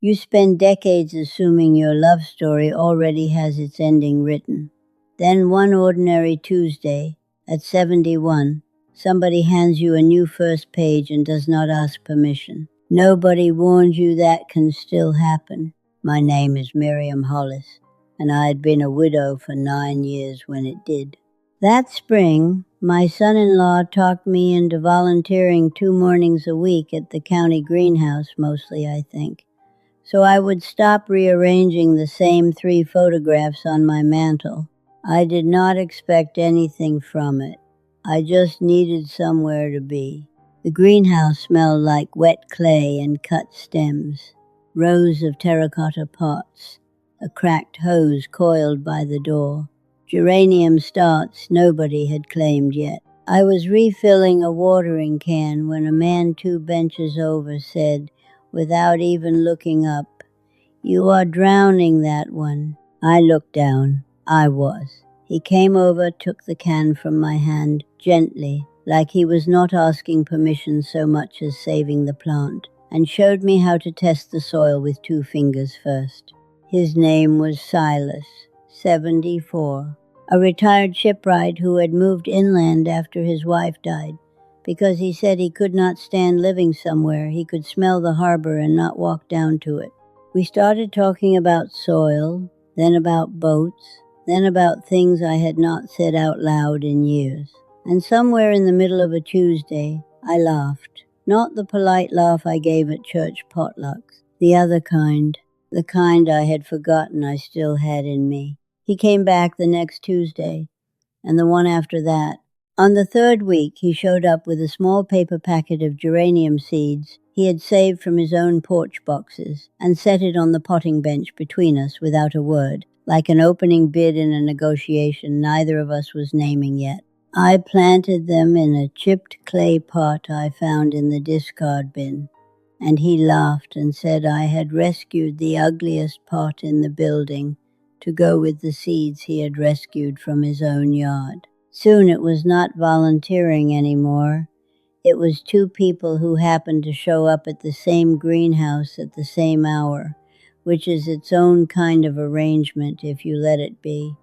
You spend decades assuming your love story already has its ending written. Then one ordinary Tuesday, at 71, somebody hands you a new first page and does not ask permission. Nobody warned you that can still happen. My name is Miriam Hollis, and I had been a widow for 9 years when it did. That spring, my son-in-law talked me into volunteering 2 mornings a week at the county greenhouse, mostly, I think. So I would stop rearranging the same 3 photographs on my mantel. I did not expect anything from it. I just needed somewhere to be. The greenhouse smelled like wet clay and cut stems, rows of terracotta pots, a cracked hose coiled by the door, geranium starts nobody had claimed yet. I was refilling a watering can when a man 2 benches over said, without even looking up, "You are drowning that one." I looked down. I was. He came over, took the can from my hand, gently, like he was not asking permission so much as saving the plant, and showed me how to test the soil with 2 fingers first. His name was Silas, 74, a retired shipwright who had moved inland after his wife died, because he said he could not stand living somewhere he could smell the harbor and not walk down to it. We started talking about soil, then about boats, then about things I had not said out loud in years. And somewhere in the middle of a Tuesday, I laughed. Not the polite laugh I gave at church potlucks, the other kind, the kind I had forgotten I still had in me. He came back the next Tuesday, and the one after that. On the 3rd week, he showed up with a small paper packet of geranium seeds he had saved from his own porch boxes and set it on the potting bench between us without a word, like an opening bid in a negotiation neither of us was naming yet. I planted them in a chipped clay pot I found in the discard bin, and he laughed and said I had rescued the ugliest pot in the building to go with the seeds he had rescued from his own yard. Soon it was not volunteering anymore. It was 2 people who happened to show up at the same greenhouse at the same hour, which is its own kind of arrangement if you let it be.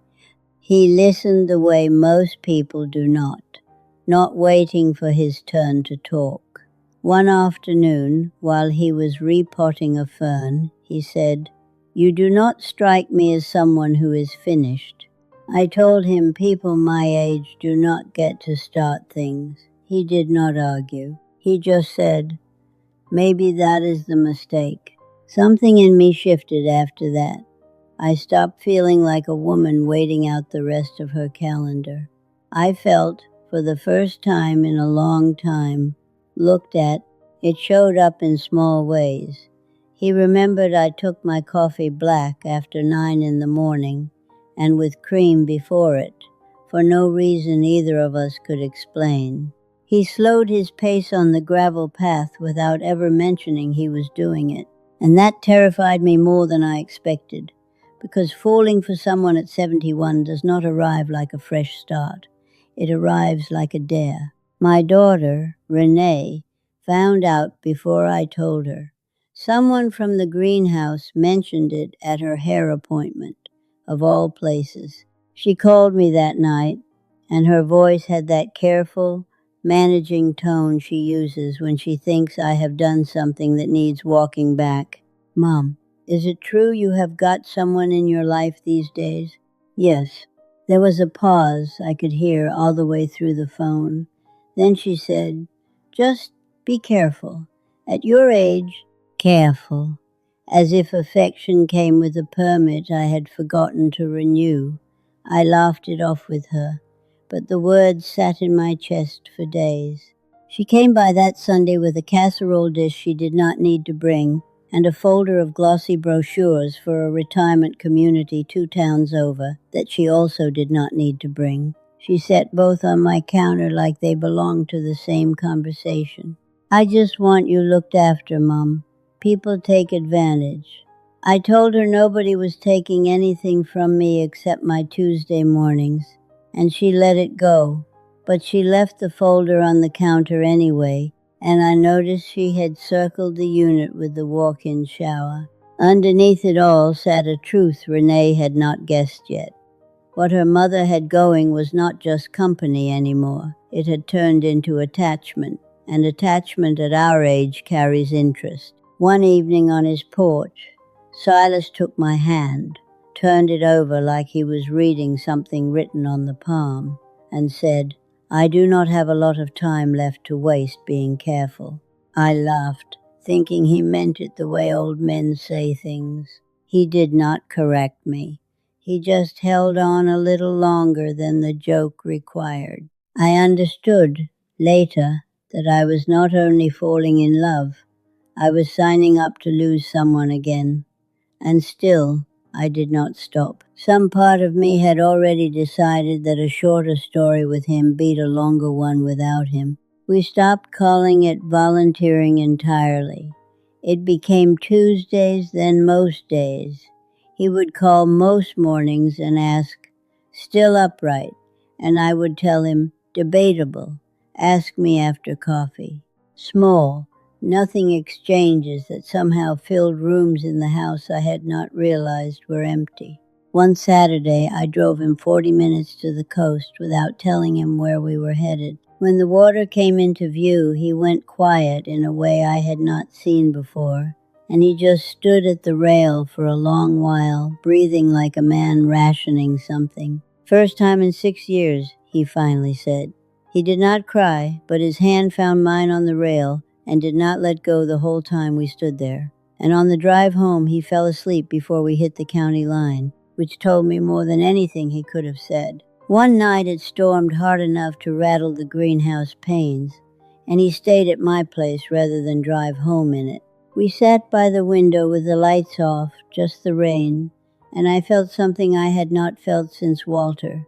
He listened the way most people do not waiting for his turn to talk. One afternoon, while he was repotting a fern, he said, "You do not strike me as someone who is finished." I told him people my age do not get to start things. He did not argue. He just said, "Maybe that is the mistake." Something in me shifted after that. I stopped feeling like a woman waiting out the rest of her calendar. I felt, for the first time in a long time, looked at. It showed up in small ways. He remembered I took my coffee black after 9 in the morning, and with cream before it, for no reason either of us could explain. He slowed his pace on the gravel path without ever mentioning he was doing it, and that terrified me more than I expected, because falling for someone at 71 does not arrive like a fresh start. It arrives like a dare. My daughter, Renee, found out before I told her. Someone from the greenhouse mentioned it at her hair appointment, of all places. She called me that night, and her voice had that careful, managing tone she uses when she thinks I have done something that needs walking back. "Mom, is it true you have got someone in your life these days?" "Yes." There was a pause I could hear all the way through the phone. Then she said, "Just be careful. At your age, careful." As if affection came with a permit I had forgotten to renew. I laughed it off with her, but the words sat in my chest for days. She came by that Sunday with a casserole dish she did not need to bring, and a folder of glossy brochures for a retirement community 2 towns over that she also did not need to bring. She set both on my counter like they belonged to the same conversation. "I just want you looked after, Mom. People take advantage." I told her nobody was taking anything from me except my Tuesday mornings, and she let it go. But she left the folder on the counter anyway, and I noticed she had circled the unit with the walk-in shower. Underneath it all sat a truth Renee had not guessed yet. What her mother had going was not just company anymore. It had turned into attachment, and attachment at our age carries interest. One evening on his porch, Silas took my hand, turned it over like he was reading something written on the palm, and said, "I do not have a lot of time left to waste being careful." I laughed, thinking he meant it the way old men say things. He did not correct me. He just held on a little longer than the joke required. I understood, later, that I was not only falling in love, I was signing up to lose someone again. And still, I did not stop. Some part of me had already decided that a shorter story with him beat a longer one without him. We stopped calling it volunteering entirely. It became Tuesdays, then most days. He would call most mornings and ask, "Still upright?" And I would tell him, "Debatable. Ask me after coffee." Small, nothing exchanges that somehow filled rooms in the house I had not realized were empty. One Saturday, I drove him 40 minutes to the coast without telling him where we were headed. When the water came into view, he went quiet in a way I had not seen before, and he just stood at the rail for a long while, breathing like a man rationing something. "First time in 6 years, he finally said. He did not cry, but his hand found mine on the rail and did not let go the whole time we stood there. And on the drive home, he fell asleep before we hit the county line, which told me more than anything he could have said. One night it stormed hard enough to rattle the greenhouse panes, and he stayed at my place rather than drive home in it. We sat by the window with the lights off, just the rain, and I felt something I had not felt since Walter.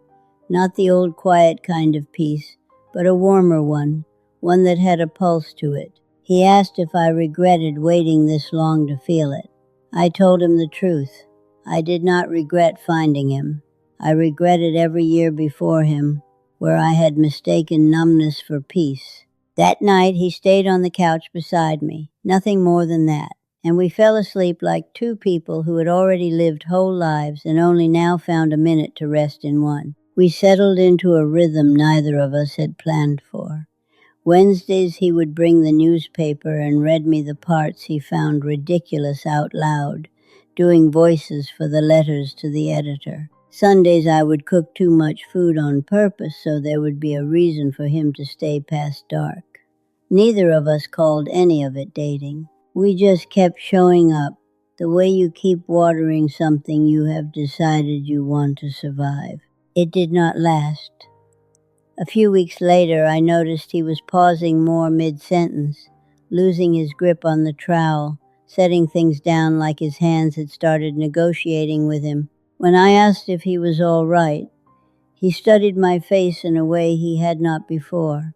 Not the old quiet kind of peace, but a warmer one that had a pulse to it. He asked if I regretted waiting this long to feel it. I told him the truth. I did not regret finding him. I regretted every year before him, where I had mistaken numbness for peace. That night he stayed on the couch beside me, nothing more than that, and we fell asleep like two people who had already lived whole lives and only now found a minute to rest in one. We settled into a rhythm neither of us had planned for. Wednesdays he would bring the newspaper and read me the parts he found ridiculous out loud, doing voices for the letters to the editor. Sundays I would cook too much food on purpose so there would be a reason for him to stay past dark. Neither of us called any of it dating. We just kept showing up, the way you keep watering something you have decided you want to survive. It did not last. A few weeks later, I noticed he was pausing more mid-sentence, losing his grip on the trowel, setting things down like his hands had started negotiating with him. When I asked if he was all right, he studied my face in a way he had not before,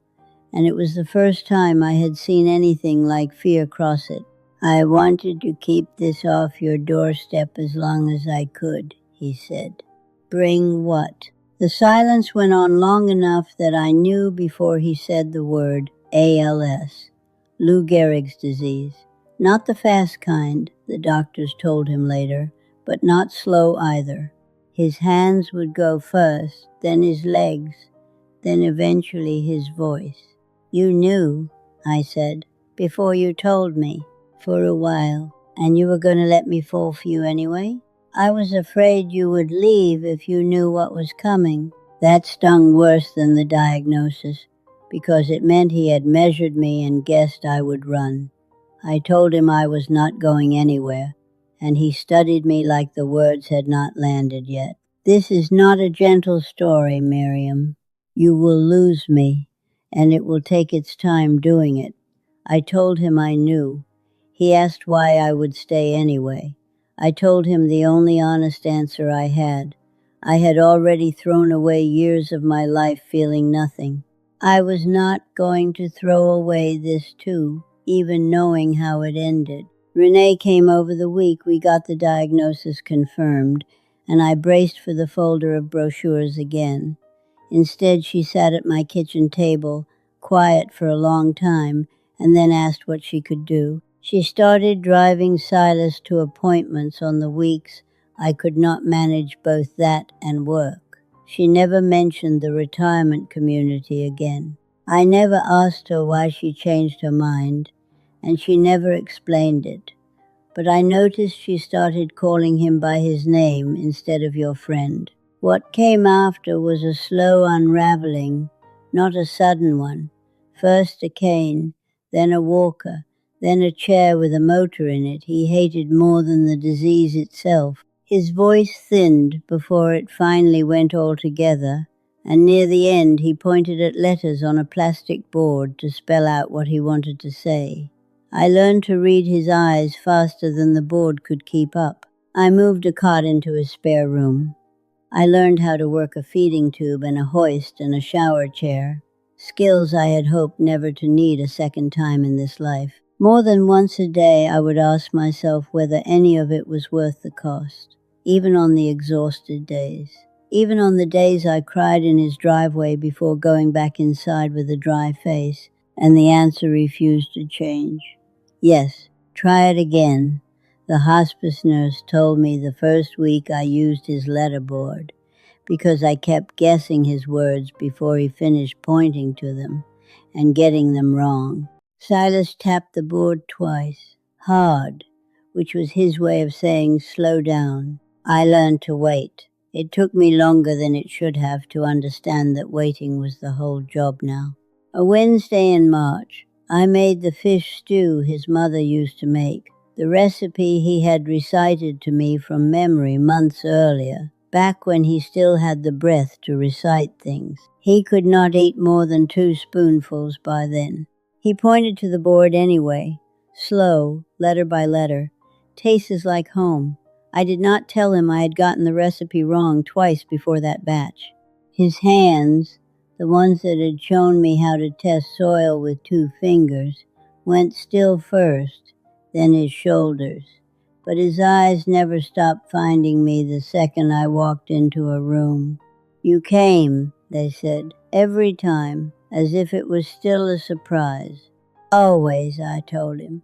and it was the first time I had seen anything like fear cross it. "I wanted to keep this off your doorstep as long as I could," he said. "Bring what?" The silence went on long enough that I knew before he said the word ALS, Lou Gehrig's disease. Not the fast kind, the doctors told him later, but not slow either. His hands would go first, then his legs, then eventually his voice. "You knew," I said, "before you told me." "For a while. And you were going to let me fall for you anyway?" "I was afraid you would leave if you knew what was coming." That stung worse than the diagnosis, because it meant he had measured me and guessed I would run. I told him I was not going anywhere, and he studied me like the words had not landed yet. "This is not a gentle story, Miriam. You will lose me, and it will take its time doing it." I told him I knew. He asked why I would stay anyway. I told him the only honest answer I had. I had already thrown away years of my life feeling nothing. I was not going to throw away this too, even knowing how it ended. Renee came over the week we got the diagnosis confirmed, and I braced for the folder of brochures again. Instead, she sat at my kitchen table, quiet for a long time, and then asked what she could do. She started driving Silas to appointments on the weeks I could not manage both that and work. She never mentioned the retirement community again. I never asked her why she changed her mind, and she never explained it. But I noticed she started calling him by his name instead of your friend. What came after was a slow unraveling, not a sudden one. First a cane, then a walker, then a chair with a motor in it he hated more than the disease itself. His voice thinned before it finally went altogether, and near the end he pointed at letters on a plastic board to spell out what he wanted to say. I learned to read his eyes faster than the board could keep up. I moved a cot into his spare room. I learned how to work a feeding tube and a hoist and a shower chair, skills I had hoped never to need a second time in this life. More than once a day I would ask myself whether any of it was worth the cost, even on the exhausted days. Even on the days I cried in his driveway before going back inside with a dry face, and the answer refused to change. Yes, try it again. The hospice nurse told me the first week I used his letterboard because I kept guessing his words before he finished pointing to them and getting them wrong. Silas tapped the board twice, hard, which was his way of saying slow down. I learned to wait. It took me longer than it should have to understand that waiting was the whole job now. A Wednesday in March, I made the fish stew his mother used to make, the recipe he had recited to me from memory months earlier, back when he still had the breath to recite things. He could not eat more than 2 spoonfuls by then. He pointed to the board anyway, slow, letter by letter. Tastes like home. I did not tell him I had gotten the recipe wrong twice before that batch. His hands, the ones that had shown me how to test soil with 2 fingers, went still first, then his shoulders. But his eyes never stopped finding me the second I walked into a room. You came, they said, every time, as if it was still a surprise. Always, I told him.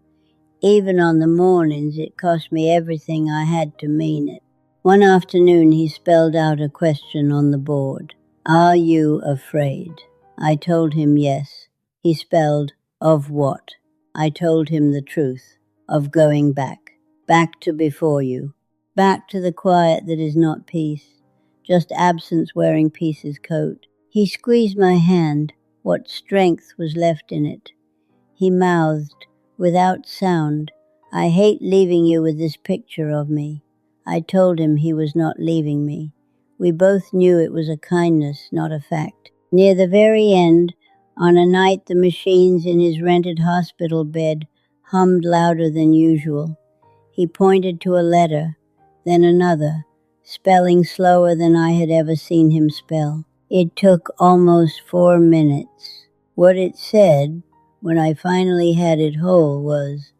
Even on the mornings it cost me everything I had to mean it. One afternoon he spelled out a question on the board. Are you afraid? I told him yes. He spelled, of what? I told him the truth, of going back. Back to before you. Back to the quiet that is not peace, just absence wearing peace's coat. He squeezed my hand, what strength was left in it. He mouthed, without sound, I hate leaving you with this picture of me. I told him he was not leaving me. We both knew it was a kindness, not a fact. Near the very end, on a night the machines in his rented hospital bed hummed louder than usual, he pointed to a letter, then another, spelling slower than I had ever seen him spell. It took almost 4 minutes. What it said, when I finally had it whole, was,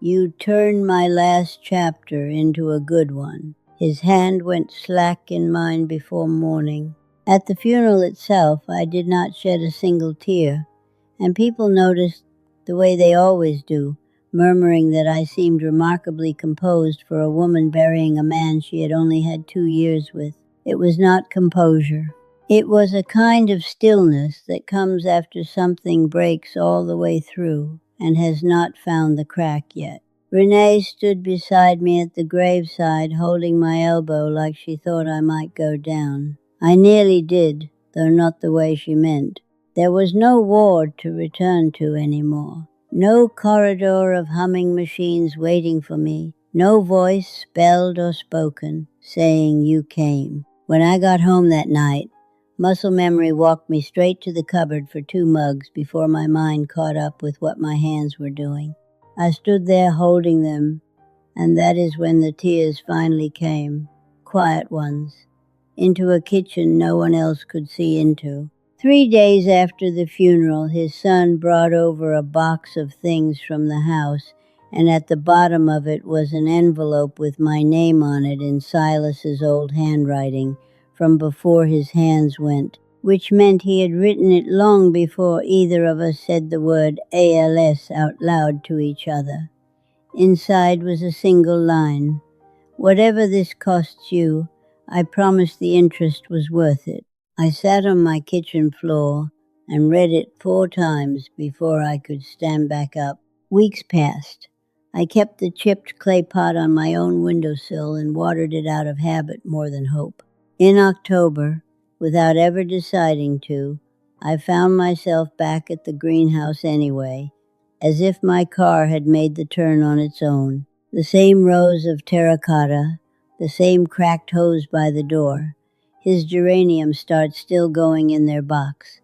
you turned my last chapter into a good one. His hand went slack in mine before morning. At the funeral itself, I did not shed a single tear, and people noticed the way they always do, murmuring that I seemed remarkably composed for a woman burying a man she had only had 2 years with. It was not composure. It was a kind of stillness that comes after something breaks all the way through and has not found the crack yet. Renee stood beside me at the graveside, holding my elbow like she thought I might go down. I nearly did, though not the way she meant. There was no ward to return to anymore. No corridor of humming machines waiting for me. No voice, spelled or spoken, saying you came. When I got home that night, muscle memory walked me straight to the cupboard for 2 mugs before my mind caught up with what my hands were doing. I stood there holding them, and that is when the tears finally came, quiet ones, into a kitchen no one else could see into. 3 days after the funeral, his son brought over a box of things from the house, and at the bottom of it was an envelope with my name on it in Silas's old handwriting from before his hands went, which meant he had written it long before either of us said the word ALS out loud to each other. Inside was a single line. Whatever this costs you, I promise the interest was worth it. I sat on my kitchen floor and read it 4 times before I could stand back up. Weeks passed. I kept the chipped clay pot on my own windowsill and watered it out of habit more than hope. In October, without ever deciding to, I found myself back at the greenhouse anyway, as if my car had made the turn on its own. The same rows of terracotta, the same cracked hose by the door. His geraniums start still going in their box,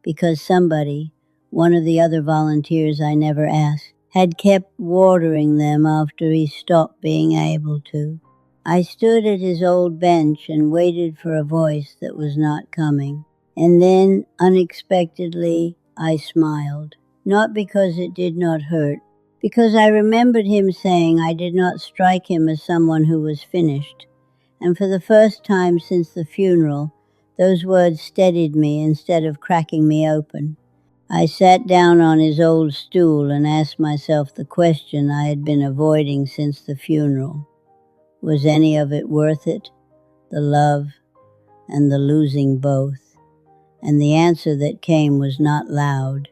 because somebody, one of the other volunteers I never asked, had kept watering them after he stopped being able to. I stood at his old bench and waited for a voice that was not coming. And then, unexpectedly, I smiled. Not because it did not hurt, because I remembered him saying I did not strike him as someone who was finished. And for the first time since the funeral, those words steadied me instead of cracking me open. I sat down on his old stool and asked myself the question I had been avoiding since the funeral. Was any of it worth it? The love and the losing both. And the answer that came was not loud.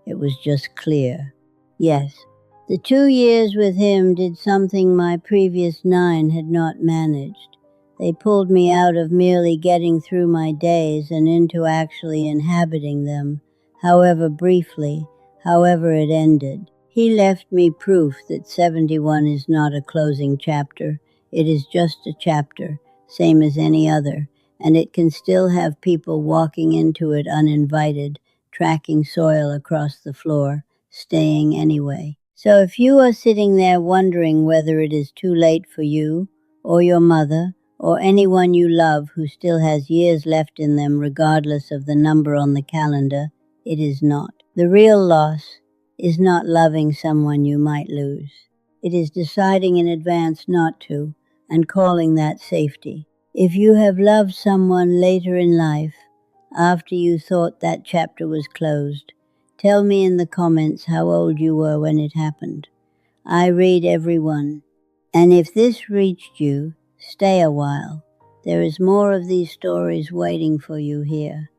It was just clear. Yes, the 2 years with him did something my previous 9 had not managed. They pulled me out of merely getting through my days and into actually inhabiting them, however briefly, however it ended. He left me proof that 71 is not a closing chapter. It is just a chapter, same as any other, and it can still have people walking into it uninvited, tracking soil across the floor, staying anyway. So if you are sitting there wondering whether it is too late for you, or your mother, or anyone you love who still has years left in them regardless of the number on the calendar, it is not. The real loss is not loving someone you might lose. It is deciding in advance not to, and calling that safety. If you have loved someone later in life, after you thought that chapter was closed, tell me in the comments how old you were when it happened. I read every one. And if this reached you, stay a while. There is more of these stories waiting for you here.